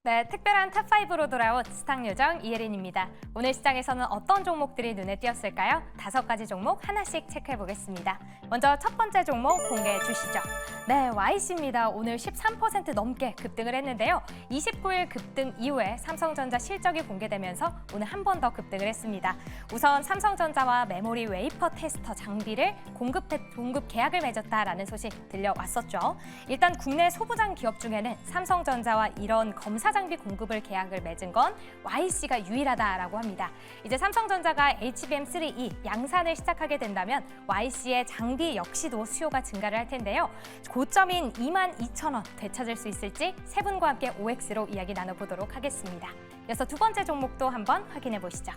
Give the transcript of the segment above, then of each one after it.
네, 특별한 탑5로 돌아온 스탁 요정 이혜린입니다. 오늘 시장에서는 어떤 종목들이 눈에 띄었을까요? 5가지 종목 하나씩 체크해 보겠습니다. 먼저 첫 번째 종목 공개해 주시죠. 네, YC입니다. 오늘 13% 넘게 급등을 했는데요. 29일 급등 이후에 삼성전자 실적이 공개되면서 오늘 한 번 더 급등을 했습니다. 우선 삼성전자와 메모리 웨이퍼 테스터 장비를 공급 계약을 맺었다라는 소식 들려왔었죠. 일단 국내 소부장 기업 중에는 삼성전자와 이런 검사 장비 공급을 계약을 맺은 건 YC가 유일하다라고 합니다. 이제 삼성전자가 HBM3E 양산을 시작하게 된다면 YC의 장비 역시도 수요가 증가를 할 텐데요. 고점인 22,000원 되찾을 수 있을지 세 분과 함께 OX로 이야기 나눠보도록 하겠습니다. 이어서 두 번째 종목도 한번 확인해 보시죠.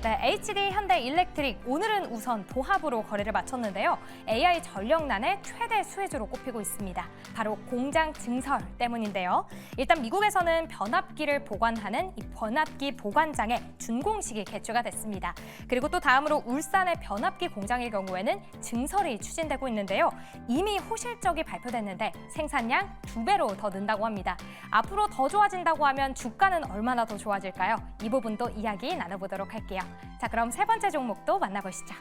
네, HD 현대일렉트릭 오늘은 우선 도합으로 거래를 마쳤는데요. AI 전력난의 최대 수혜주로 꼽히고 있습니다. 바로 공장 증설 때문인데요. 일단 미국에서는 변압기를 보관하는 이 변압기 보관장의 준공식이 개최가 됐습니다. 그리고 또 다음으로 울산의 변압기 공장의 경우에는 증설이 추진되고 있는데요. 이미 호실적이 발표됐는데 생산량 2배로 더 는다고 합니다. 앞으로 더 좋아진다고 하면 주가는 얼마나 더 좋아질까요? 이 부분도 이야기 나눠보도록 할게요. 자, 그럼 세 번째 종목도 만나보시죠.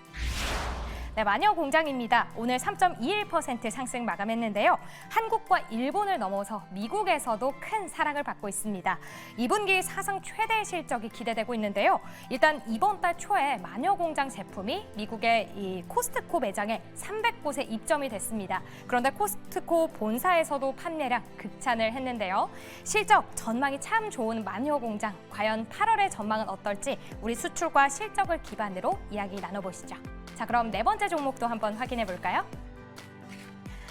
네, 마녀공장입니다. 오늘 3.21% 상승 마감했는데요. 한국과 일본을 넘어서 미국에서도 큰 사랑을 받고 있습니다. 2분기 사상 최대 실적이 기대되고 있는데요. 일단 이번 달 초에 마녀공장 제품이 미국의 이 코스트코 매장에 300곳에 입점이 됐습니다. 그런데 코스트코 본사에서도 판매량 극찬을 했는데요. 실적 전망이 참 좋은 마녀공장. 과연 8월의 전망은 어떨지 우리 수출과 실적을 기반으로 이야기 나눠보시죠. 자, 그럼 네 번째 종목도 한번 확인해 볼까요?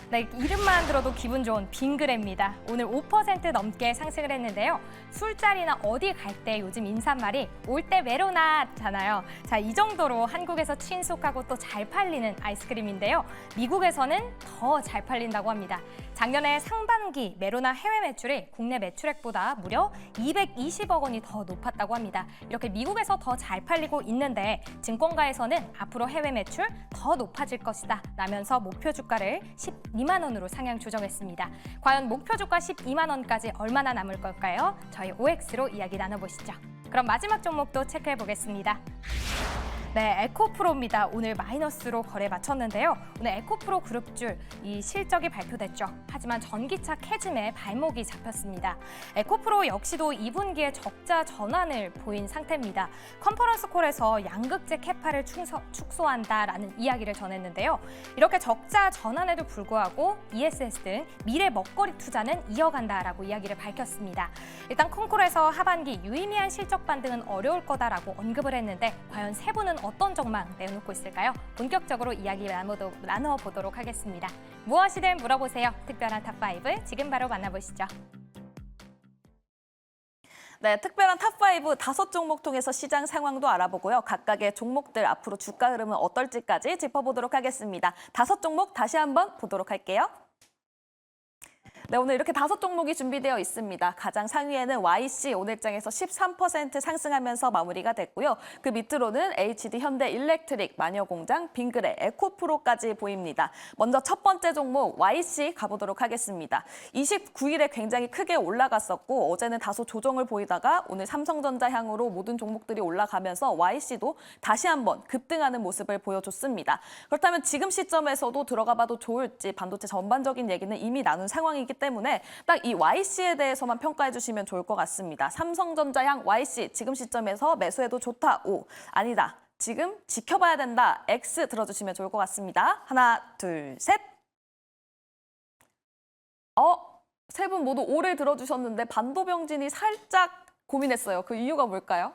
네, 이름만 들어도 기분 좋은 빙그레입니다. 오늘 5% 넘게 상승을 했는데요. 술자리나 어디 갈 때 요즘 인사말이 올 때 메로나잖아요. 자, 이 정도로 한국에서 친숙하고 또 잘 팔리는 아이스크림인데요. 미국에서는 더 잘 팔린다고 합니다. 작년에 상반기 메로나 해외 매출이 국내 매출액보다 무려 220억 원이 더 높았다고 합니다. 이렇게 미국에서 더 잘 팔리고 있는데 증권가에서는 앞으로 해외 매출 더 높아질 것이다 라면서 목표 주가를 12만 원으로 상향 조정했습니다. 과연 목표 주가 12만 원까지 얼마나 남을 걸까요? 저희 OX로 이야기 나눠보시죠. 그럼 마지막 종목도 체크해 보겠습니다. 네, 에코프로입니다. 오늘 마이너스로 거래 마쳤는데요. 오늘 에코프로 그룹주 이 실적이 발표됐죠. 하지만 전기차 캐즘에 발목이 잡혔습니다. 에코프로 역시도 2분기에 적자 전환을 보인 상태입니다. 컨퍼런스 콜에서 양극재 캐파를 축소한다라는 이야기를 전했는데요. 이렇게 적자 전환에도 불구하고 ESS 등 미래 먹거리 투자는 이어간다라고 이야기를 밝혔습니다. 일단 콩콜에서 하반기 유의미한 실적 반등은 어려울 거다라고 언급을 했는데 과연 세 분은 어떤 전망 내놓고 있을까요? 본격적으로 이야기 나눠보도록 하겠습니다. 무엇이든 물어보세요. 특별한 탑5 지금 바로 만나보시죠. 네, 특별한 탑5 5종목 통해서 시장 상황도 알아보고요. 각각의 종목들 앞으로 주가 흐름은 어떨지까지 짚어보도록 하겠습니다. 5종목 다시 한번 보도록 할게요. 네, 오늘 이렇게 5종목이 준비되어 있습니다. 가장 상위에는 YC 오늘장에서 13% 상승하면서 마무리가 됐고요. 그 밑으로는 HD 현대일렉트릭, 마녀공장, 빙그레, 에코프로까지 보입니다. 먼저 첫 번째 종목 YC 가보도록 하겠습니다. 29일에 굉장히 크게 올라갔었고 어제는 다소 조정을 보이다가 오늘 삼성전자 향으로 모든 종목들이 올라가면서 YC도 다시 한번 급등하는 모습을 보여줬습니다. 그렇다면 지금 시점에서도 들어가 봐도 좋을지 반도체 전반적인 얘기는 이미 나눈 상황이기 때문에 딱 이 YC에 대해서만 평가해 주시면 좋을 것 같습니다. 삼성전자향 YC 지금 시점에서 매수해도 좋다. O. 아니다. 지금 지켜봐야 된다. X 들어주시면 좋을 것 같습니다. 하나, 둘, 셋. 세 분 모두 O를 들어주셨는데 반도병진이 살짝 고민했어요. 그 이유가 뭘까요?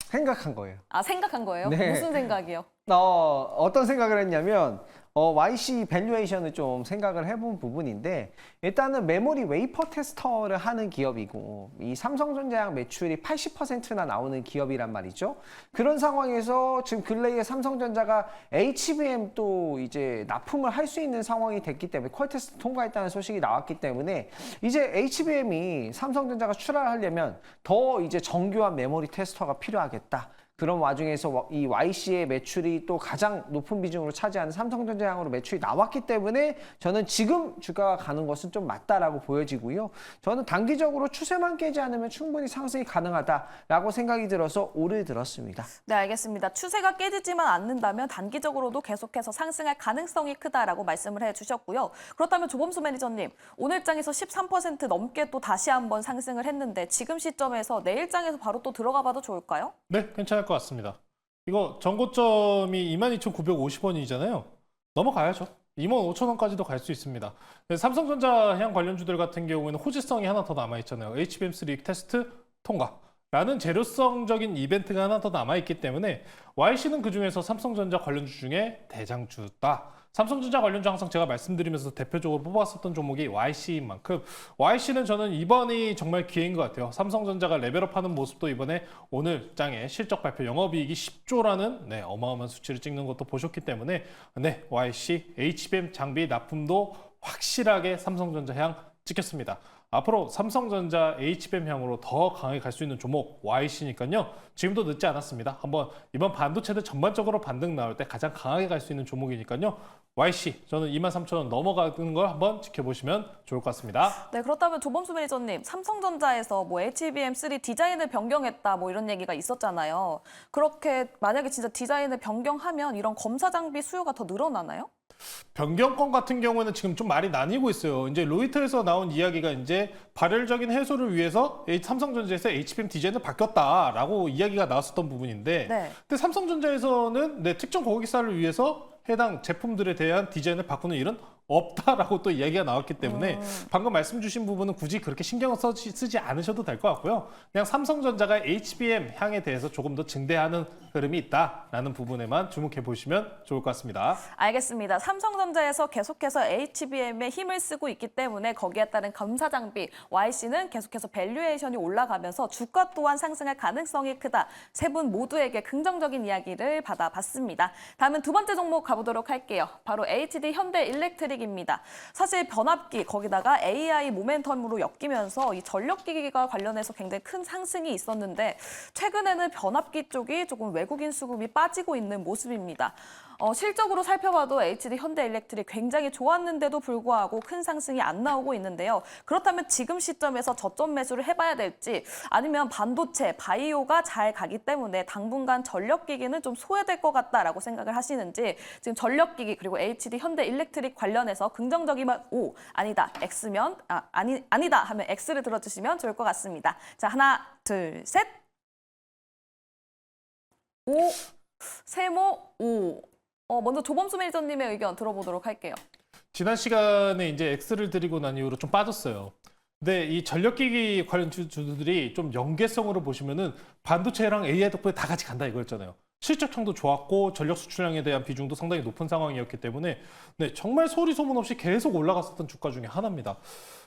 생각한 거예요. 아, 생각한 거예요? 네. 무슨 생각이요? 어떤 생각을 했냐면 YC 밸류에이션을 좀 생각을 해본 부분인데 일단은 메모리 웨이퍼 테스터를 하는 기업이고 이 삼성전자양 매출이 80%나 나오는 기업이란 말이죠. 그런 상황에서 지금 근래에 삼성전자가 HBM 또 이제 납품을 할 수 있는 상황이 됐기 때문에 퀄 테스트 통과했다는 소식이 나왔기 때문에 이제 HBM이 삼성전자가 출하를 하려면 더 이제 정교한 메모리 테스터가 필요하겠다. 그런 와중에서 이 YC의 매출이 또 가장 높은 비중으로 차지하는 삼성전자 향으로 매출이 나왔기 때문에 저는 지금 주가가 가는 것은 좀 맞다라고 보여지고요. 저는 단기적으로 추세만 깨지 않으면 충분히 상승이 가능하다라고 생각이 들어서 오를 들었습니다. 네, 알겠습니다. 추세가 깨지지만 않는다면 단기적으로도 계속해서 상승할 가능성이 크다라고 말씀을 해주셨고요. 그렇다면 조범수 매니저님, 오늘장에서 13% 넘게 또 다시 한번 상승을 했는데 지금 시점에서 내일장에서 바로 또 들어가 봐도 좋을까요? 네, 괜찮을 것 같습니다. 이거 전고점이 22,950원이잖아요. 넘어가야죠. 25,000원까지도 갈 수 있습니다. 삼성전자향 관련주들 같은 경우에는 호지성이 하나 더 남아있잖아요. HBM3 테스트 통과라는 재료성적인 이벤트가 하나 더 남아있기 때문에 YC는 그중에서 삼성전자 관련주 중에 대장주다. 삼성전자 관련주 항상 제가 말씀드리면서 대표적으로 뽑았었던 종목이 YC인 만큼 YC는 저는 이번이 정말 기회인 것 같아요. 삼성전자가 레벨업하는 모습도 이번에 오늘 장에 실적 발표 영업이익이 10조라는 어마어마한 수치를 찍는 것도 보셨기 때문에 YC, HBM 장비 납품도 확실하게 삼성전자 향 찍혔습니다. 앞으로 삼성전자 HBM 향으로 더 강하게 갈 수 있는 종목 YC니까요. 지금도 늦지 않았습니다. 한번 이번 반도체들 전반적으로 반등 나올 때 가장 강하게 갈 수 있는 종목이니까요. YC 저는 23,000원 넘어가는 걸 한번 지켜보시면 좋을 것 같습니다. 네, 그렇다면 조범수 매니저님, 삼성전자에서 뭐 HBM3 디자인을 변경했다 뭐 이런 얘기가 있었잖아요. 그렇게 만약에 진짜 디자인을 변경하면 이런 검사 장비 수요가 더 늘어나나요? 변경권 같은 경우는 지금 좀 말이 나뉘고 있어요. 이제 로이터에서 나온 이야기가 이제 발열적인 해소를 위해서 삼성전자에서 HBM 디자인을 바뀌었다라고 이야기가 나왔었던 부분인데, 네. 근데 삼성전자에서는 특정 고객사를 위해서 해당 제품들에 대한 디자인을 바꾸는 일은 없다라고 또 이야기가 나왔기 때문에 방금 말씀 주신 부분은 굳이 그렇게 신경을 쓰지 않으셔도 될 것 같고요. 그냥 삼성전자가 HBM 향에 대해서 조금 더 증대하는 흐름이 있다라는 부분에만 주목해 보시면 좋을 것 같습니다. 알겠습니다. 삼성전자에서 계속해서 HBM에 힘을 쓰고 있기 때문에 거기에 따른 검사 장비 YC는 계속해서 밸류에이션이 올라가면서 주가 또한 상승할 가능성이 크다. 세 분 모두에게 긍정적인 이야기를 받아봤습니다. 다음은 두 번째 종목 가보도록 할게요. 바로 HD 현대일렉트릭입니다. 사실 변압기 거기다가 AI 모멘텀으로 엮이면서 이 전력기기가 관련해서 굉장히 큰 상승이 있었는데 최근에는 변압기 쪽이 조금 외국인 수급이 빠지고 있는 모습입니다. 실적으로 살펴봐도 HD 현대일렉트릭 굉장히 좋았는데도 불구하고 큰 상승이 안 나오고 있는데요. 그렇다면 지금 시점에서 저점 매수를 해봐야 될지 아니면 반도체, 바이오가 잘 가기 때문에 당분간 전력기기는 좀 소외될 것 같다라고 생각을 하시는지 지금 전력기기 그리고 HD 현대일렉트릭 관련해서 긍정적이면 O, 아니다, X면 아니다 하면 X를 들어주시면 좋을 것 같습니다. 자, 하나, 둘, 셋. O, 세모, O. 먼저 조범수 매니저님의 의견 들어보도록 할게요. 지난 시간에 이제 X를 드리고 난 이후로 좀 빠졌어요. 근데 이 전력기기 관련 주들이 좀 연계성으로 보시면은 반도체랑 AI 덕분에 다 같이 간다 이거였잖아요. 실적청도 좋았고 전력 수출량에 대한 비중도 상당히 높은 상황이었기 때문에 정말 소리 소문 없이 계속 올라갔었던 주가 중에 하나입니다.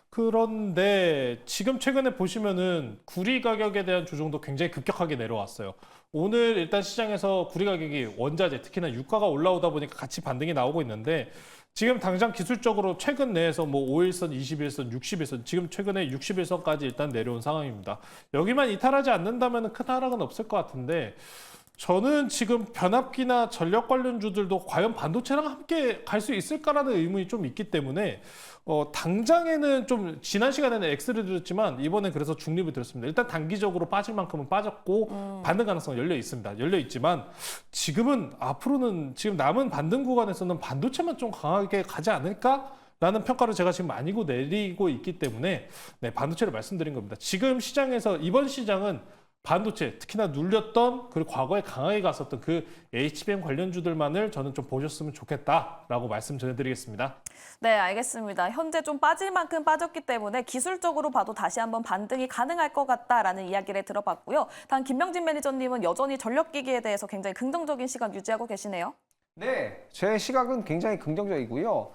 그런데 지금 최근에 보시면은 구리 가격에 대한 조정도 굉장히 급격하게 내려왔어요. 오늘 일단 시장에서 구리 가격이 원자재, 특히나 유가가 올라오다 보니까 같이 반등이 나오고 있는데 지금 당장 기술적으로 최근 내에서 뭐 5일선, 21선, 60일선, 지금 최근에 60일선까지 일단 내려온 상황입니다. 여기만 이탈하지 않는다면 큰 하락은 없을 것 같은데 저는 지금 변압기나 전력 관련주들도 과연 반도체랑 함께 갈 수 있을까라는 의문이 좀 있기 때문에 당장에는 좀 지난 시간에는 X를 드렸지만 이번에 그래서 중립을 드렸습니다. 일단 단기적으로 빠질 만큼은 빠졌고 반등 가능성은 열려 있습니다. 열려 있지만 지금은 앞으로는 지금 남은 반등 구간에서는 반도체만 좀 강하게 가지 않을까? 라는 평가를 제가 지금 많이 내리고 있기 때문에 반도체를 말씀드린 겁니다. 지금 시장에서 이번 시장은 반도체, 특히나 눌렸던 그리고 과거에 강하게 갔었던 그 HBM 관련주들만을 저는 좀 보셨으면 좋겠다라고 말씀 전해드리겠습니다. 네, 알겠습니다. 현재 좀 빠질 만큼 빠졌기 때문에 기술적으로 봐도 다시 한번 반등이 가능할 것 같다라는 이야기를 들어봤고요. 단 김명진 매니저님은 여전히 전력기기에 대해서 굉장히 긍정적인 시각 유지하고 계시네요. 네, 제 시각은 굉장히 긍정적이고요.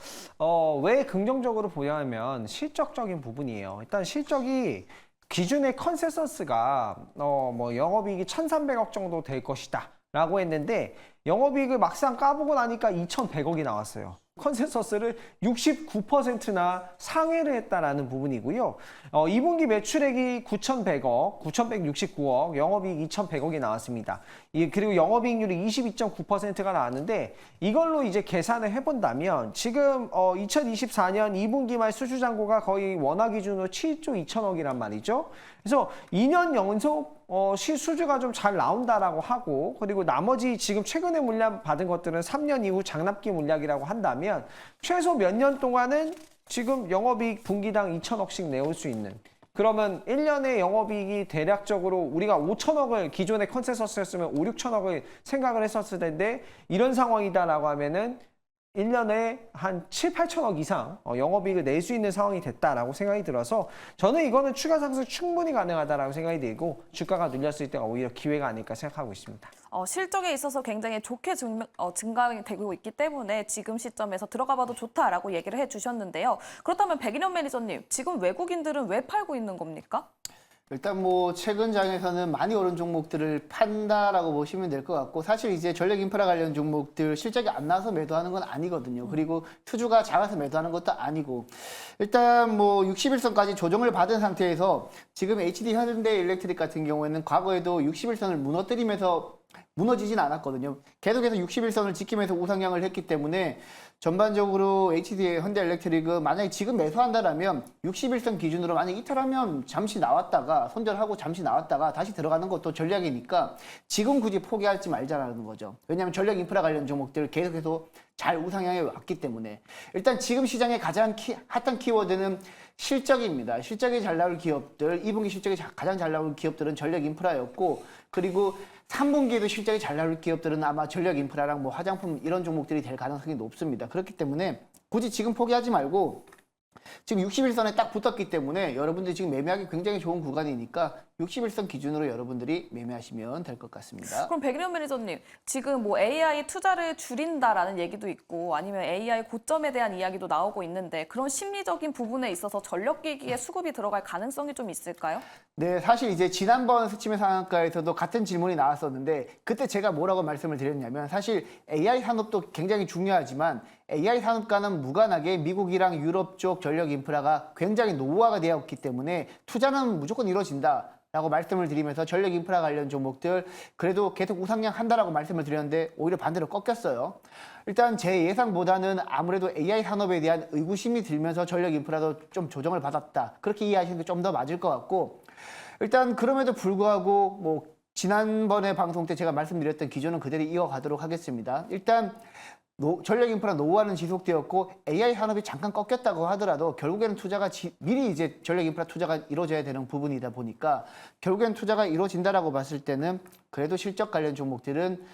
왜 긍정적으로 보냐면 실적적인 부분이에요. 일단 실적이 기준의 컨센서스가 뭐 영업이익이 1,300억 정도 될 것이다 라고 했는데 영업이익을 막상 까보고 나니까 2,100억이 나왔어요. 컨센서스를 69%나 상회를 했다라는 부분이고요. 2분기 매출액이 9,100억, 9,169억, 영업이익 2,100억이 나왔습니다. 그리고 영업이익률이 22.9%가 나왔는데 이걸로 이제 계산을 해본다면 지금 2024년 2분기 말 수주잔고가 거의 원화 기준으로 7조 2천억이란 말이죠. 그래서 2년 연속 수주가 좀 잘 나온다라고 하고, 그리고 나머지 지금 최근에 물량 받은 것들은 3년 이후 장납기 물량이라고 한다면 최소 몇 년 동안은 지금 영업이익 분기당 2천억씩 내올 수 있는, 그러면 1년에 영업이익이 대략적으로 우리가 5천억을 기존의 컨센서스였으면 5, 6천억을 생각을 했었을 텐데 이런 상황이다라고 하면은 1년에 한 7, 8천억 이상 영업이익을 낼 수 있는 상황이 됐다라고 생각이 들어서 저는 이거는 추가 상승 충분히 가능하다라고 생각이 들고 주가가 눌렸을 때가 오히려 기회가 아닐까 생각하고 있습니다. 실적에 있어서 굉장히 좋게 증가되고 있기 때문에 지금 시점에서 들어가봐도 좋다라고 얘기를 해주셨는데요. 그렇다면 백인현 매니저님, 지금 외국인들은 왜 팔고 있는 겁니까? 일단 뭐 최근 장에서는 많이 오른 종목들을 판다라고 보시면 될 것 같고, 사실 이제 전력 인프라 관련 종목들 실적이 안 나서 매도하는 건 아니거든요. 그리고 투주가 작아서 매도하는 것도 아니고, 일단 뭐 61선까지 조정을 받은 상태에서 지금 HD 현대일렉트릭 같은 경우에는 과거에도 61선을 무너뜨리면서 무너지진 않았거든요. 계속해서 61선을 지키면서 우상향을 했기 때문에 전반적으로 HD 현대일렉트릭은 만약에 지금 매수한다라면 61선 기준으로 만약 이탈하면 잠시 나왔다가 손절하고 잠시 나왔다가 다시 들어가는 것도 전략이니까 지금 굳이 포기하지 말자라는 거죠. 왜냐하면 전력 인프라 관련 종목들 계속해서 잘 우상향해 왔기 때문에. 일단 지금 시장의 가장 핫한 키워드는 실적입니다. 실적이 잘 나올 기업들, 2분기 실적이 가장 잘 나올 기업들은 전력 인프라였고, 그리고 3분기에도 실적이 잘 나올 기업들은 아마 전력 인프라랑 뭐 화장품 이런 종목들이 될 가능성이 높습니다. 그렇기 때문에 굳이 지금 포기하지 말고, 지금 61선에 딱 붙었기 때문에 여러분들이 지금 매매하기 굉장히 좋은 구간이니까 61선 기준으로 여러분들이 매매하시면 될 것 같습니다. 그럼 백인현 매니저님, 지금 뭐 AI 투자를 줄인다라는 얘기도 있고 아니면 AI 고점에 대한 이야기도 나오고 있는데 그런 심리적인 부분에 있어서 전력기기에 수급이 들어갈 가능성이 좀 있을까요? 네, 사실 이제 지난번 스치매 상한가에서도 같은 질문이 나왔었는데 그때 제가 뭐라고 말씀을 드렸냐면, 사실 AI 산업도 굉장히 중요하지만 AI 산업과는 무관하게 미국이랑 유럽 쪽 전력 인프라가 굉장히 노후화가 되었기 때문에 투자는 무조건 이루어진다 라고 말씀을 드리면서 전력 인프라 관련 종목들 그래도 계속 우상향 한다라고 말씀을 드렸는데 오히려 반대로 꺾였어요. 일단 제 예상보다는 아무래도 AI 산업에 대한 의구심이 들면서 전력 인프라도 좀 조정을 받았다, 그렇게 이해하시는 게 좀 더 맞을 것 같고, 일단 그럼에도 불구하고 뭐 지난번에 방송 때 제가 말씀드렸던 기조는 그대로 이어가도록 하겠습니다. 일단 전력 인프라 노후화는 지속되었고 AI 산업이 잠깐 꺾였다고 하더라도 결국에는 투자가 미리 이제 전력 인프라 투자가 이루어져야 되는 부분이다 보니까 결국에는 투자가 이루어진다라고 봤을 때는 그래도 실적 관련 종목들은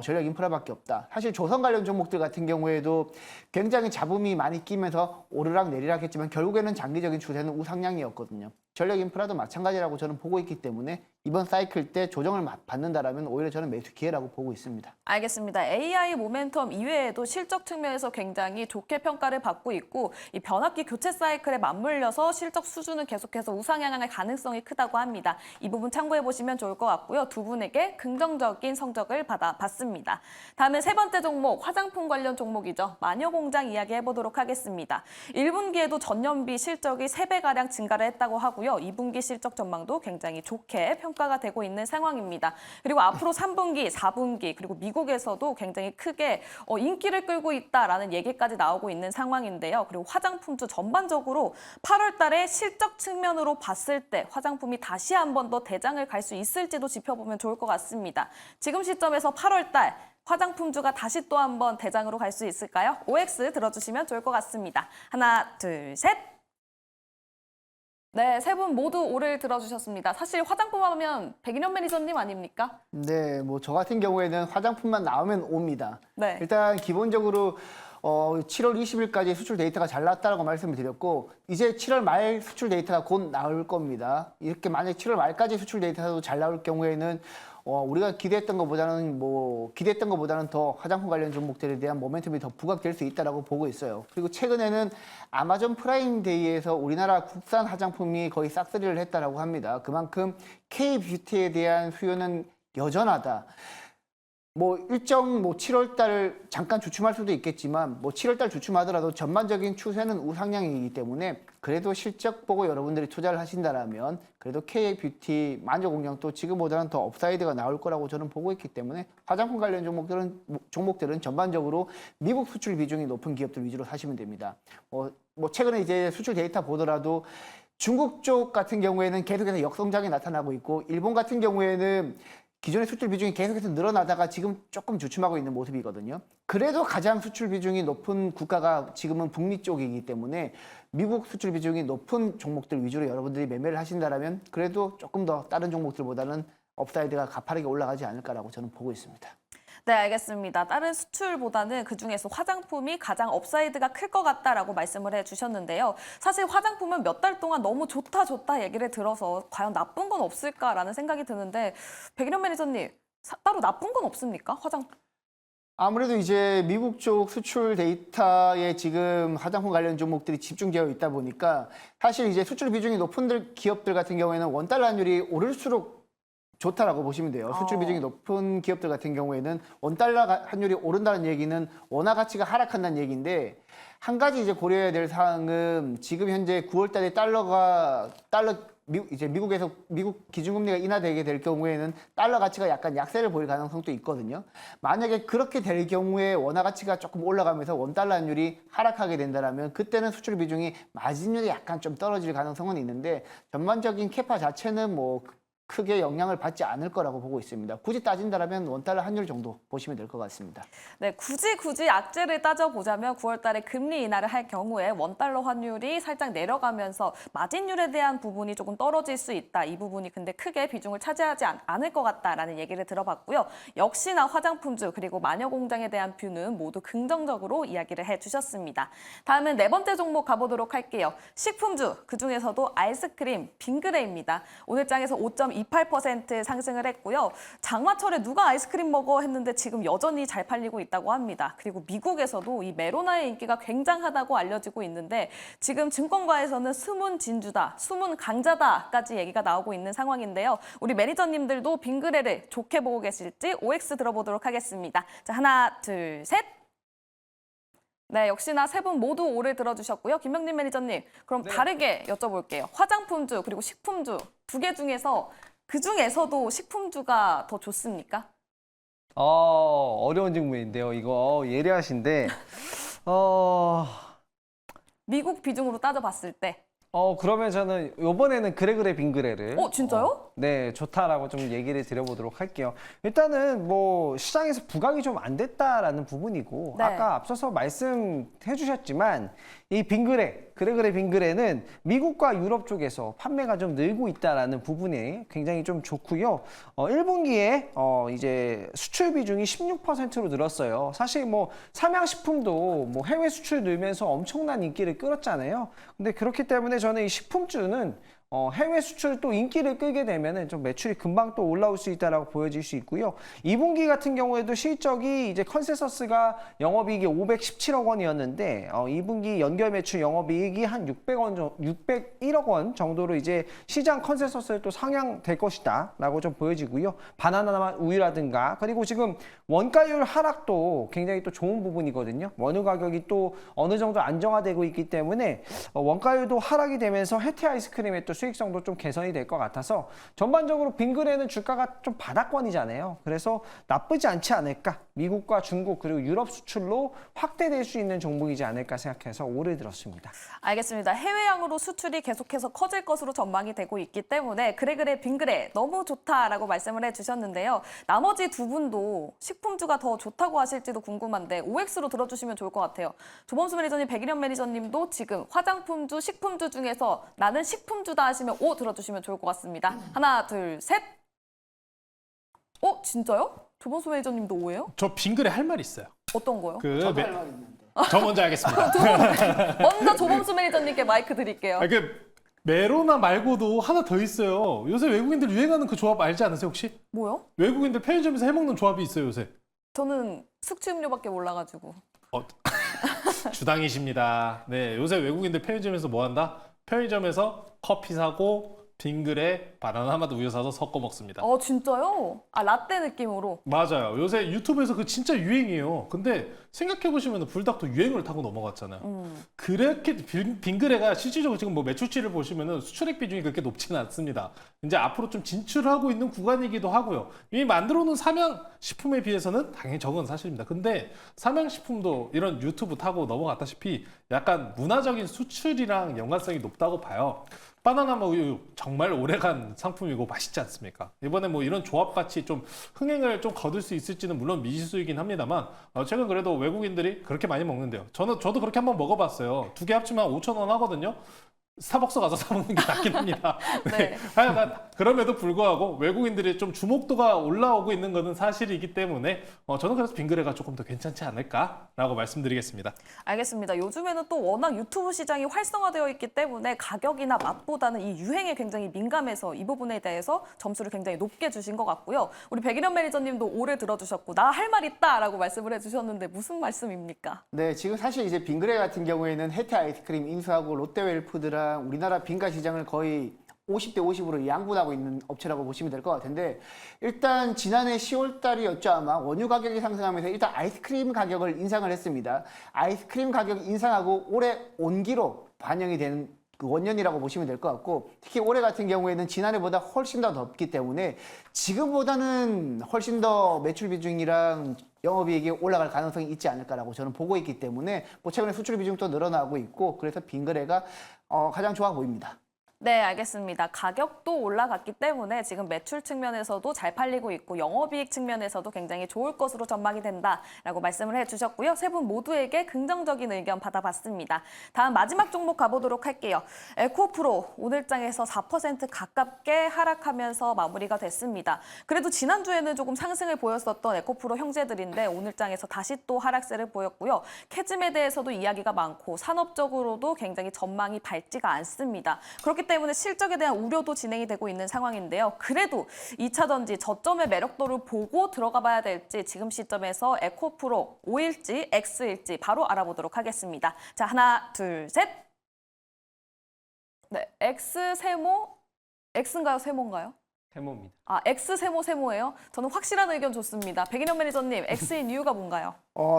전력 인프라밖에 없다. 사실 조선 관련 종목들 같은 경우에도 굉장히 잡음이 많이 끼면서 오르락 내리락 했지만 결국에는 장기적인 추세는 우상향이었거든요. 전력 인프라도 마찬가지라고 저는 보고 있기 때문에 이번 사이클 때 조정을 받는다라면 오히려 저는 매수 기회라고 보고 있습니다. 알겠습니다. AI 모멘텀 이외에도 실적 측면에서 굉장히 좋게 평가를 받고 있고 이 변압기 교체 사이클에 맞물려서 실적 수준은 계속해서 우상향할 가능성이 크다고 합니다. 이 부분 참고해 보시면 좋을 것 같고요. 두 분에게 긍정적인 성적을 받아봤습니다. 다음은 세 번째 종목, 화장품 관련 종목이죠. 마녀공장 이야기해 보도록 하겠습니다. 1분기에도 전년비 실적이 3배가량 증가를 했다고 하고요. 2분기 실적 전망도 굉장히 좋게 평가가 되고 있는 상황입니다. 그리고 앞으로 3분기, 4분기 그리고 미국에서도 굉장히 크게 인기를 끌고 있다라는 얘기까지 나오고 있는 상황인데요. 그리고 화장품주 전반적으로 8월 달에 실적 측면으로 봤을 때 화장품이 다시 한 번 더 대장을 갈 수 있을지도 지켜보면 좋을 것 같습니다. 지금 시점에서 8월 달 화장품주가 다시 또 한 번 대장으로 갈 수 있을까요? OX 들어주시면 좋을 것 같습니다. 하나, 둘, 셋. 네, 세 분 모두 O를 들어주셨습니다. 사실 화장품 하면 백인현 매니저님 아닙니까? 네, 뭐 저 같은 경우에는 화장품만 나오면 옵니다. 네. 일단 기본적으로 7월 20일까지 수출 데이터가 잘 나왔다고 말씀을 드렸고 이제 7월 말 수출 데이터가 곧 나올 겁니다. 이렇게 만약 7월 말까지 수출 데이터도 잘 나올 경우에는 우리가 기대했던 것보다는 더 화장품 관련 종목들에 대한 모멘텀이 더 부각될 수 있다라고 보고 있어요. 그리고 최근에는 아마존 프라임데이에서 우리나라 국산 화장품이 거의 싹쓸이를 했다라고 합니다. 그만큼 K-뷰티에 대한 수요는 여전하다. 뭐 일정 뭐 7월 달 잠깐 주춤할 수도 있겠지만 뭐 7월 달 주춤하더라도 전반적인 추세는 우상향이기 때문에 그래도 실적 보고 여러분들이 투자를 하신다라면 그래도 KA 뷰티 만족 공략도 지금보다는 더 업사이드가 나올 거라고 저는 보고 있기 때문에 화장품 관련 종목들은 전반적으로 미국 수출 비중이 높은 기업들 위주로 사시면 됩니다. 뭐 최근에 이제 수출 데이터 보더라도 중국 쪽 같은 경우에는 계속해서 역성장이 나타나고 있고 일본 같은 경우에는 기존의 수출 비중이 계속해서 늘어나다가 지금 조금 주춤하고 있는 모습이거든요. 그래도 가장 수출 비중이 높은 국가가 지금은 북미 쪽이기 때문에 미국 수출 비중이 높은 종목들 위주로 여러분들이 매매를 하신다면 그래도 조금 더 다른 종목들보다는 업사이드가 가파르게 올라가지 않을까라고 저는 보고 있습니다. 네, 알겠습니다. 다른 수출보다는 그중에서 화장품이 가장 업사이드가 클 것 같다라고 말씀을 해주셨는데요. 사실 화장품은 몇 달 동안 너무 좋다 얘기를 들어서 과연 나쁜 건 없을까라는 생각이 드는데 백일현 매니저님, 따로 나쁜 건 없습니까? 화장품? 아무래도 이제 미국 쪽 수출 데이터에 지금 화장품 관련 종목들이 집중되어 있다 보니까 사실 이제 수출 비중이 높은 기업들 같은 경우에는 원달러 환율이 오를수록 좋다라고 보시면 돼요. 수출 비중이 높은 기업들 같은 경우에는 원달러 환율이 오른다는 얘기는 원화 가치가 하락한다는 얘기인데 한 가지 이제 고려해야 될 사항은 지금 현재 9월 달에 미국 기준금리가 인하되게 될 경우에는 달러 가치가 약간 약세를 보일 가능성도 있거든요. 만약에 그렇게 될 경우에 원화 가치가 조금 올라가면서 원달러 환율이 하락하게 된다면 그때는 수출 비중이 마진율이 약간 좀 떨어질 가능성은 있는데 전반적인 캐파 자체는 뭐 크게 영향을 받지 않을 거라고 보고 있습니다. 굳이 따진다면 원달러 환율 정도 보시면 될 것 같습니다. 네, 굳이 악재를 따져보자면 9월 달에 금리 인하를 할 경우에 원달러 환율이 살짝 내려가면서 마진율에 대한 부분이 조금 떨어질 수 있다. 이 부분이 근데 크게 비중을 차지하지 않을 것 같다라는 얘기를 들어봤고요. 역시나 화장품주 그리고 마녀공장에 대한 뷰는 모두 긍정적으로 이야기를 해주셨습니다. 다음은 네 번째 종목 가보도록 할게요. 식품주, 그중에서도 아이스크림, 빙그레입니다. 오늘 장에서 5.28% 상승을 했고요. 장마철에 누가 아이스크림 먹어 했는데 지금 여전히 잘 팔리고 있다고 합니다. 그리고 미국에서도 이 메로나의 인기가 굉장하다고 알려지고 있는데 지금 증권가에서는 숨은 진주다, 숨은 강자다까지 얘기가 나오고 있는 상황인데요. 우리 매니저님들도 빙그레를 좋게 보고 계실지 OX 들어보도록 하겠습니다. 자, 하나, 둘, 셋. 네, 역시나 세 분 모두 오를 들어주셨고요. 김명림 매니저님, 그럼 다르게 여쭤볼게요. 화장품주 그리고 식품주 두 개 중에서 그중에서도 식품주가 더 좋습니까? 어려운 질문인데요. 이거 예리하신데, 미국 비중으로 따져봤을 때. 그러면 저는 이번에는 그래 빙그레를. 진짜요? 네, 좋다라고 좀 얘기를 드려보도록 할게요. 일단은 뭐 시장에서 부각이 좀 안 됐다라는 부분이고, 네. 아까 앞서서 말씀해 주셨지만, 이 그래 빙그레는 미국과 유럽 쪽에서 판매가 좀 늘고 있다라는 부분이 굉장히 좀 좋고요. 1분기에 이제 수출 비중이 16%로 늘었어요. 사실 뭐 삼양식품도 뭐 해외 수출 늘면서 엄청난 인기를 끌었잖아요. 근데 그렇기 때문에 저는 이 식품주는 해외 수출 또 인기를 끌게 되면은 좀 매출이 금방 또 올라올 수 있다라고 보여질 수 있고요. 2분기 같은 경우에도 실적이 이제 컨센서스가 영업이익이 517억 원이었는데 2분기 연결 매출 영업이익이 한 601억 원 정도로 이제 시장 컨센서스를 또 상향될 것이다라고 좀 보여지고요. 바나나 우유라든가 그리고 지금 원가율 하락도 굉장히 또 좋은 부분이거든요. 원유 가격이 또 어느 정도 안정화되고 있기 때문에 원가율도 하락이 되면서 혜태 아이스크림의 또 수익성도 좀 개선이 될 것 같아서 전반적으로 빙그레는 주가가 좀 바닥권이잖아요. 그래서 나쁘지 않지 않을까. 미국과 중국 그리고 유럽 수출로 확대될 수 있는 종목이지 않을까 생각해서 오를 들었습니다. 알겠습니다. 해외양으로 수출이 계속해서 커질 것으로 전망이 되고 있기 때문에 그래 빙그레 너무 좋다라고 말씀을 해주셨는데요. 나머지 두 분도 식품주가 더 좋다고 하실지도 궁금한데 OX로 들어주시면 좋을 것 같아요. 조범수 매니저님, 백일현 매니저님도 지금 화장품주, 식품주 중에서 나는 식품주다 하시면 O 들어주시면 좋을 것 같습니다. 하나, 둘, 셋. 진짜요? 조범수 매니저님도 O예요? 저 빙그레 할 말 있어요. 어떤 거요? 저 먼저 하겠습니다. 먼저 조범수 매니저님께 마이크 드릴게요. 메로나 말고도 하나 더 있어요. 요새 외국인들 유행하는 그 조합 알지 않으세요 혹시? 뭐요? 외국인들 편의점에서 해먹는 조합이 있어요 요새. 저는 숙취음료밖에 몰라가지고. 주당이십니다. 네, 요새 외국인들 편의점에서 뭐 한다? 편의점에서 커피 사고 빙그레 바나나 맛 우유 사서 섞어 먹습니다. 진짜요? 아, 라떼 느낌으로. 맞아요. 요새 유튜브에서 그 진짜 유행이에요. 근데 생각해보시면 불닭도 유행을 타고 넘어갔잖아요. 그렇게 빙그레가 실질적으로 지금 뭐 매출치를 보시면은 수출액 비중이 그렇게 높지는 않습니다. 이제 앞으로 좀 진출하고 있는 구간이기도 하고요. 이미 만들어 놓은 삼양식품에 비해서는 당연히 적은 사실입니다. 근데 삼양식품도 이런 유튜브 타고 넘어갔다시피 약간 문화적인 수출이랑 연관성이 높다고 봐요. 바나나 우유 정말 오래간 상품이고 맛있지 않습니까? 이번에 뭐 이런 조합같이 좀 흥행을 좀 거둘 수 있을지는 물론 미지수이긴 합니다만 최근 그래도 외국인들이 그렇게 많이 먹는데요. 저도 그렇게 한번 먹어봤어요. 두 개 합치면 5,000원 하거든요. 스타벅스 가서 사 먹는 게 낫긴 합니다. 네. 하여간 그럼에도 불구하고 외국인들이 좀 주목도가 올라오고 있는 것은 사실이기 때문에 저는 그래서 빙그레가 조금 더 괜찮지 않을까라고 말씀드리겠습니다. 알겠습니다. 요즘에는 또 워낙 유튜브 시장이 활성화되어 있기 때문에 가격이나 맛보다는 이 유행에 굉장히 민감해서 이 부분에 대해서 점수를 굉장히 높게 주신 것 같고요. 우리 백일현 매니저님도 올해 들어주셨고 나 할 말 있다라고 말씀을 해주셨는데 무슨 말씀입니까? 네, 지금 사실 이제 빙그레 같은 경우에는 혜태 아이스크림 인수하고 롯데웰푸드랑 우리나라 빙가 시장을 거의 50대 50으로 양분하고 있는 업체라고 보시면 될 것 같은데, 일단 지난해 10월 달이었죠. 아마 원유 가격이 상승하면서 일단 아이스크림 가격을 인상을 했습니다. 아이스크림 가격 인상하고 올해 온기로 반영이 되는 그 원년이라고 보시면 될 것 같고, 특히 올해 같은 경우에는 지난해보다 훨씬 더 덥기 때문에 지금보다는 훨씬 더 매출 비중이랑 영업이익이 올라갈 가능성이 있지 않을까라고 저는 보고 있기 때문에 뭐 최근에 수출 비중도 늘어나고 있고, 그래서 빙그레가 가장 좋아 보입니다. 네, 알겠습니다. 가격도 올라갔기 때문에 지금 매출 측면에서도 잘 팔리고 있고 영업이익 측면에서도 굉장히 좋을 것으로 전망이 된다라고 말씀을 해주셨고요. 세 분 모두에게 긍정적인 의견 받아봤습니다. 다음 마지막 종목 가보도록 할게요. 에코프로 오늘장에서 4% 가깝게 하락하면서 마무리가 됐습니다. 그래도 지난주에는 조금 상승을 보였었던 에코프로 형제들인데 오늘장에서 다시 또 하락세를 보였고요. 캐즘에 대해서도 이야기가 많고 산업적으로도 굉장히 전망이 밝지가 않습니다. 그렇기 때문에 실적에 대한 우려도 진행이 되고 있는 상황인데요. 그래도 2차 전지 저점의 매력도를 보고 들어가 봐야 될지 지금 시점에서 에코프로 O일지 X일지 바로 알아보도록 하겠습니다. 자, 하나, 둘, 셋. 네, X 세모, X인가요, 세모인가요? 해모입니다. 아, X 세모예요? 저는 확실한 의견 좋습니다. 백인현 매니저님, X인 이유가 뭔가요?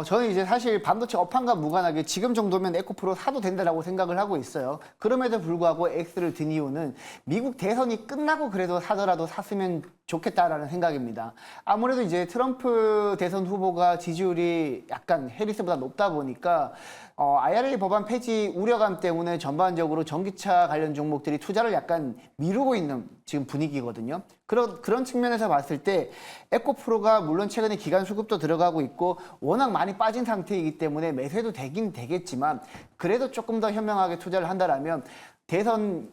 저는 이제 사실 반도체 업황과 무관하게 지금 정도면 에코프로 사도 된다라고 생각을 하고 있어요. 그럼에도 불구하고 X를 든 이유는 미국 대선이 끝나고 그래도 사더라도 샀으면 좋겠다라는 생각입니다. 아무래도 이제 트럼프 대선 후보가 지지율이 약간 해리스보다 높다 보니까 IRA 법안 폐지 우려감 때문에 전반적으로 전기차 관련 종목들이 투자를 약간 미루고 있는 지금 분위기거든요. 그런 측면에서 봤을 때 에코프로가 물론 최근에 기간 수급도 들어가고 있고 워낙 많이 빠진 상태이기 때문에 매수해도 되긴 되겠지만, 그래도 조금 더 현명하게 투자를 한다라면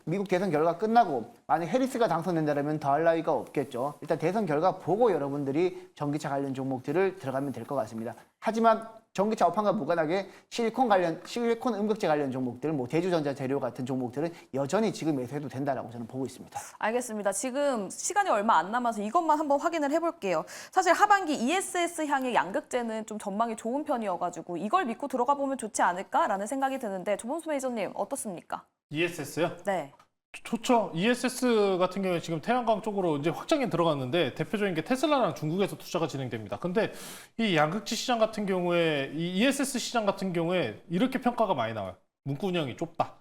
미국 대선 결과 끝나고 만약 해리스가 당선된다면 더할 나위가 없겠죠. 일단 대선 결과 보고 여러분들이 전기차 관련 종목들을 들어가면 될 것 같습니다. 하지만 전기차 업황과 무관하게 실리콘 음극재 관련 종목들, 뭐 대주전자 재료 같은 종목들은 여전히 지금 매수해도 된다라고 저는 보고 있습니다. 알겠습니다. 지금 시간이 얼마 안 남아서 이것만 한번 확인을 해볼게요. 사실 하반기 ESS 향의 양극재는 좀 전망이 좋은 편이어가지고 이걸 믿고 들어가 보면 좋지 않을까라는 생각이 드는데 조범수 매니저님 어떻습니까? ESS요? 네. 좋죠. ESS 같은 경우에 지금 태양광 쪽으로 이제 확장이 들어갔는데 대표적인 게 테슬라랑 중국에서 투자가 진행됩니다. 근데 이 양극재 시장 같은 경우에 이 ESS 시장 같은 경우에 이렇게 평가가 많이 나와요. 문구운영이 좁다.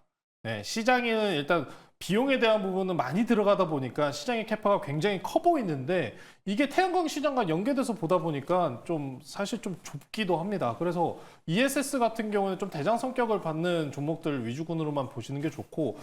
네, 시장에는 일단 비용에 대한 부분은 많이 들어가다 보니까 시장의 캐파가 굉장히 커 보이는데 이게 태양광 시장과 연계돼서 보다 보니까 좀 사실 좀 좁기도 합니다. 그래서 ESS 같은 경우는 좀 대장 성격을 받는 종목들 위주군으로만 보시는 게 좋고,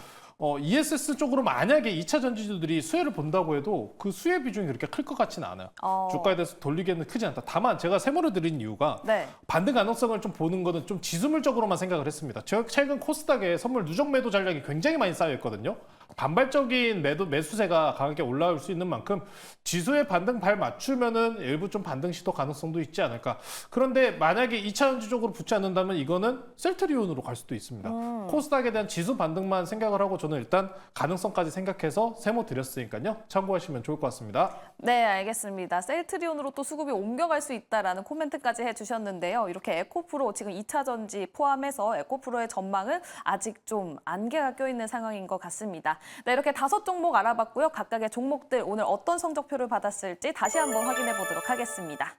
ESS 쪽으로 만약에 2차 전지주들이 수혜를 본다고 해도 그 수혜 비중이 그렇게 클 것 같지는 않아요. 주가에 대해서 돌리기에는 크지 않다. 다만 제가 세모를 드린 이유가 네. 반등 가능성을 좀 보는 거는 좀 지수물적으로만 생각을 했습니다. 최근 코스닥에 선물 누적 매도 전략이 굉장히 많이 쌓여 있거든요. 반발적인 매수세가 강하게 올라올 수 있는 만큼 지수의 반등 발 맞추면은 일부 좀 반등 시도 가능성도 있지 않을까. 그런데 만약에 2차 전지 쪽으로 붙지 않는다면 이거는 셀트리온으로 갈 수도 있습니다. 코스닥에 대한 지수 반등만 생각을 하고 저는 일단 가능성까지 생각해서 세모 드렸으니까요. 참고하시면 좋을 것 같습니다. 네, 알겠습니다. 셀트리온으로 또 수급이 옮겨갈 수 있다라는 코멘트까지 해주셨는데요. 이렇게 에코프로 지금 2차 전지 포함해서 에코프로의 전망은 아직 좀 안개가 껴있는 상황인 것 같습니다. 네, 이렇게 5종목 알아봤고요. 각각의 종목들 오늘 어떤 성적표를 받았을지 다시 한번 확인해 보도록 하겠습니다.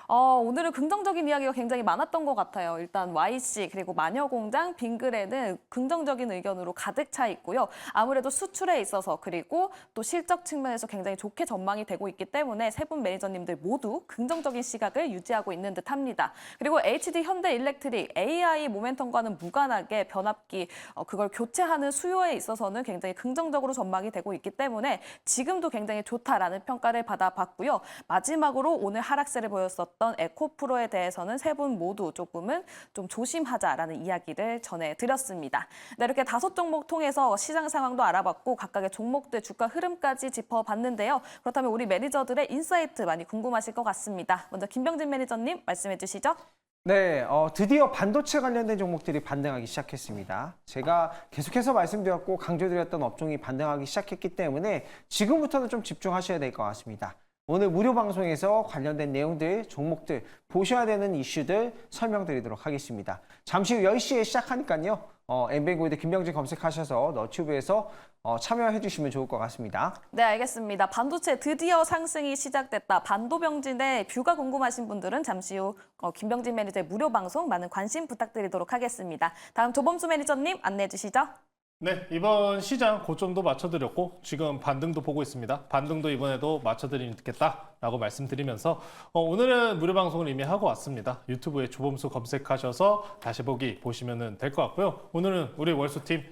오늘은 긍정적인 이야기가 굉장히 많았던 것 같아요. 일단 YC 그리고 마녀공장, 빙그레는 긍정적인 의견으로 가득 차 있고요. 아무래도 수출에 있어서 그리고 또 실적 측면에서 굉장히 좋게 전망이 되고 있기 때문에 세 분 매니저님들 모두 긍정적인 시각을 유지하고 있는 듯합니다. 그리고 HD 현대일렉트릭 AI 모멘텀과는 무관하게 변압기 그걸 교체하는 수요에 있어서는 굉장히 긍정적으로 전망이 되고 있기 때문에 지금도 굉장히 좋다라는 평가를 받아봤고요. 마지막으로 오늘 하락세를 보였었던 에코프로에 대해서는 세 분 모두 조금은 좀 조심하자라는 이야기를 전해드렸습니다. 네, 이렇게 5종목 통해서 시장 상황도 알아봤고 각각의 종목들 주가 흐름까지 짚어봤는데요. 그렇다면 우리 매니저들의 인사이트 많이 궁금하실 것 같습니다. 먼저 김병진 매니저님 말씀해 주시죠. 네, 드디어 반도체 관련된 종목들이 반등하기 시작했습니다. 제가 계속해서 말씀드렸고 강조드렸던 업종이 반등하기 시작했기 때문에 지금부터는 좀 집중하셔야 될 것 같습니다. 오늘 무료 방송에서 관련된 내용들, 종목들, 보셔야 되는 이슈들 설명드리도록 하겠습니다. 잠시 후 10시에 시작하니까요. 엠뱅고이드 김병진 검색하셔서 너튜브에서 참여해 주시면 좋을 것 같습니다. 네, 알겠습니다. 반도체 드디어 상승이 시작됐다. 반도병진의 뷰가 궁금하신 분들은 잠시 후 김병진 매니저의 무료 방송 많은 관심 부탁드리도록 하겠습니다. 다음 조범수 매니저님 안내해 주시죠. 네, 이번 시장 고점도 맞춰드렸고 지금 반등도 보고 있습니다. 반등도 이번에도 맞춰드리겠다라고 말씀드리면서 오늘은 무료 방송을 이미 하고 왔습니다. 유튜브에 조범수 검색하셔서 다시 보기 보시면 될 것 같고요. 오늘은 우리 월수팀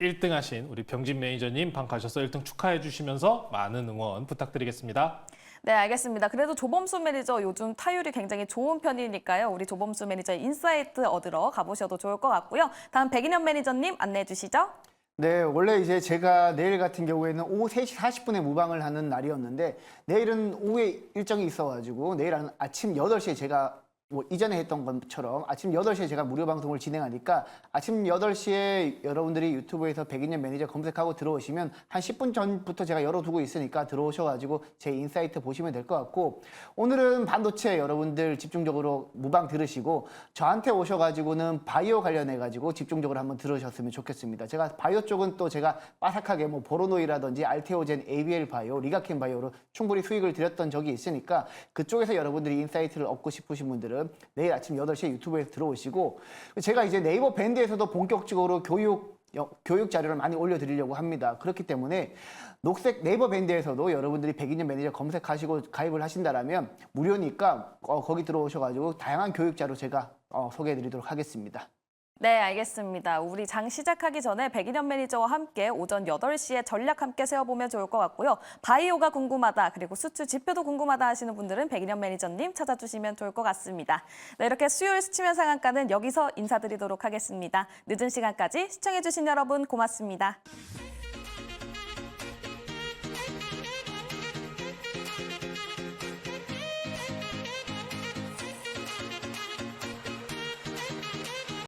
1등 하신 우리 병진 매니저님 방 가셔서 1등 축하해 주시면서 많은 응원 부탁드리겠습니다. 네, 알겠습니다. 그래도 조범수 매니저 요즘 타율이 굉장히 좋은 편이니까요. 우리 조범수 매니저의 인사이트 얻으러 가보셔도 좋을 것 같고요. 다음 백인현 매니저님 안내해 주시죠. 네, 원래 이제 제가 내일 같은 경우에는 오후 3시 40분에 무방을 하는 날이었는데 내일은 오후에 일정이 있어가지고 내일 아침 8시에 제가 뭐 이전에 했던 것처럼 아침 8시에 제가 무료 방송을 진행하니까 아침 8시에 여러분들이 유튜브에서 백인년 매니저 검색하고 들어오시면 한 10분 전부터 제가 열어두고 있으니까 들어오셔가지고 제 인사이트 보시면 될 것 같고 오늘은 반도체 여러분들 집중적으로 무방 들으시고 저한테 오셔가지고는 바이오 관련해가지고 집중적으로 한번 들으셨으면 좋겠습니다. 제가 바이오 쪽은 또 제가 빠삭하게 뭐 보로노이라든지 알테오젠, ABL 바이오, 리가켄 바이오로 충분히 수익을 드렸던 적이 있으니까 그쪽에서 여러분들이 인사이트를 얻고 싶으신 분들은 내일 아침 8시에 유튜브에서 들어오시고 제가 이제 네이버 밴드에서도 본격적으로 교육 자료를 많이 올려드리려고 합니다. 그렇기 때문에 녹색 네이버 밴드에서도 여러분들이 백인년 매니저 검색하시고 가입을 하신다라면 무료니까 거기 들어오셔가지고 다양한 교육 자료 제가 소개해드리도록 하겠습니다. 네, 알겠습니다. 우리 장 시작하기 전에 백인현 매니저와 함께 오전 8시에 전략 함께 세워보면 좋을 것 같고요. 바이오가 궁금하다, 그리고 수출 지표도 궁금하다 하시는 분들은 백인현 매니저님 찾아주시면 좋을 것 같습니다. 네, 이렇게 수요일 수치면 상한가는 여기서 인사드리도록 하겠습니다. 늦은 시간까지 시청해주신 여러분 고맙습니다.